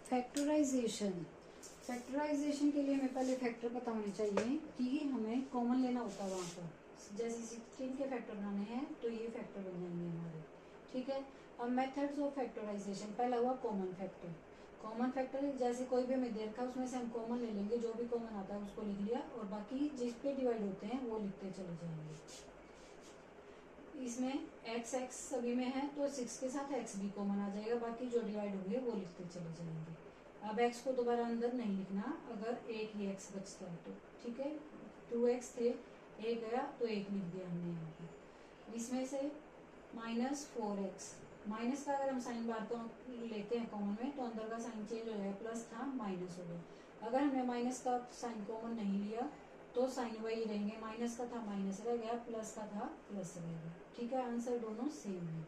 Factorisation. Factorisation के लिए हमें पहले फैक्टर पता होने चाहिए कि हमें कॉमन लेना होता है वहाँ पर। जैसे 16 के फैक्टर बनाने हैं तो ये फैक्टर बन जाएंगे हमारे, ठीक है। अब मेथड्स ऑफ फैक्टराइजेशन, पहला हुआ कॉमन फैक्टर। कॉमन फैक्टर जैसे कोई भी हमें दे रखा है उसमें से हम कॉमन ले लेंगे, जो भी कॉमन आता है उसको लिख लिया और बाकी जिस पे डिवाइड होते हैं वो लिखते चले जाएंगे। इसमें एक्स एक्स सभी में है तो 6 के साथ एक्स भी कॉमन आ जाएगा, बाकी जो डिवाइड होंगे वो लिखते चले जाएंगे। अब एक्स को दोबारा अंदर नहीं लिखना अगर एक ही एक्स बचता है तो, ठीक है। 2x थे, एक गया तो एक लिख दिया हमने यहाँ पर। इसमें से -4x, माइनस का अगर हम साइन बार को लेते हैं कॉमन में तो अंदर का साइन चेंज हो जाएगा, प्लस था माइनस हो गया। अगर हमने माइनस का साइन कॉमन नहीं लिया तो साइन वही रहेंगे, माइनस का था माइनस रह गया, प्लस का था प्लस रह गया, ठीक है। आंसर दोनों सेम है।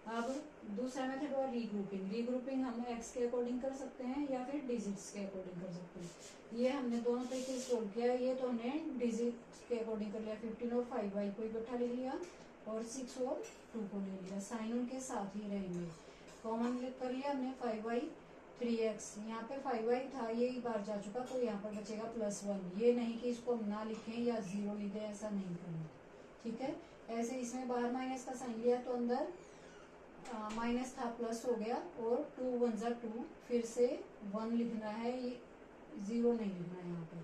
अब दूसरा मेथड हुआ रीग्रुपिंग। रीग्रुपिंग हम एक्स के अकॉर्डिंग कर सकते हैं या फिर डिजिट्स के अकॉर्डिंग कर सकते हैं। ये हमने दोनों तरीके से सोल्व किया। ये तो हमने डिजिट्स के अकॉर्डिंग कर लिया, 15 और 5y को इकट्ठा ले लिया और 6 और 2 को ले लिया, साइन उनके साथ ही रहेंगे। कॉमन कर लिया हमने 5y 3x, यहाँ पे 5y था ये ही बार जा चुका तो यहाँ पर बचेगा +1। ये नहीं कि इसको हम ना लिखें या 0 लिखें, ऐसा नहीं करना, ठीक है। ऐसे इसमें बाहर माइनस का साइन लिया तो अंदर माइनस था प्लस हो गया और 2 1 जा 2, फिर से 1 लिखना है, ये 0 नहीं लिखना है यहाँ पर,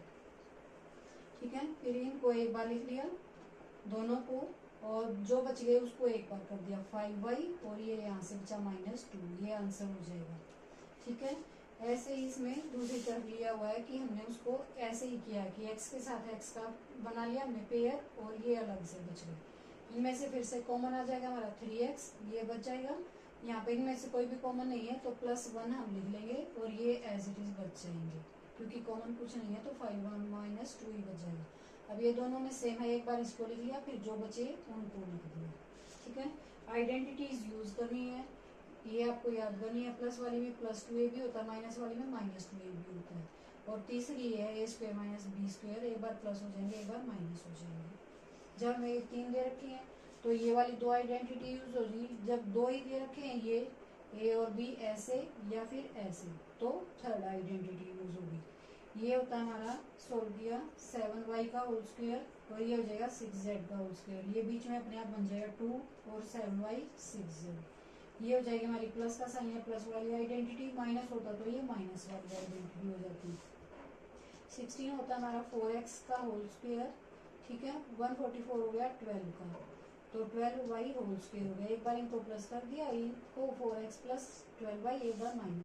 ठीक है। फिर इनको एक बार लिख लिया दोनों को और जो बच गए उसको एक बार कर दिया 5y और ये यहाँ से बचा -2, ये आंसर हो जाएगा, ठीक है। ऐसे ही इसमें दूसरी तरफ लिया हुआ है कि हमने उसको ऐसे ही किया कि x के साथ x का बना लिया हमने पेयर और ये अलग से बच गए। इनमें से फिर से कॉमन आ जाएगा हमारा 3x, ये बच जाएगा। यहाँ पे इनमें से कोई भी कॉमन नहीं है तो +1 हम लिख लेंगे और ये एज इट इज बच जाएंगे, क्योंकि कॉमन कुछ नहीं है तो 5 -2 ही बच जाएगा। अब ये दोनों में सेम है, एक बार इसको लिख लिया फिर जो बचे उनको लिख दिया, ठीक है। आइडेंटिटीज यूज करनी है, ये आपको याद करनी है। प्लस वाली में +2a भी होता है, माइनस वाली में -2a भी होता है। और तीसरी है a² - b², एक बार प्लस हो जाएंगे एक बार माइनस हो जाएंगे। जब हमें 3 दे रखी है तो ये वाली 2 आइडेंटिटी यूज होगी। जब 2 ही दे रखे हैं ये a और b ऐसे या फिर ऐसे तो थर्ड आइडेंटिटी यूज होगी। ये होता है हमारा सोल्व किया 7y का होल स्क्वायर और ये हो जाएगा 6z का होल स्क्वायर। ये बीच में अपने आप बन जाएगा 2 और 7y 6z। ये हो जाएगी हमारी प्लस का साइन है, प्लस वाली आइडेंटिटी। माइनस होता तो ये माइनस वाली आइडेंटिटी हो जाती। 16 होता है हमारा 4x का होल स्क्वायर, ठीक है। 144 हो गया 12 का, तो 12y होल स्क्वायर हो गया। एक बार इनको प्लस कर दिया, इनको 4x + 12y एक बार माइनस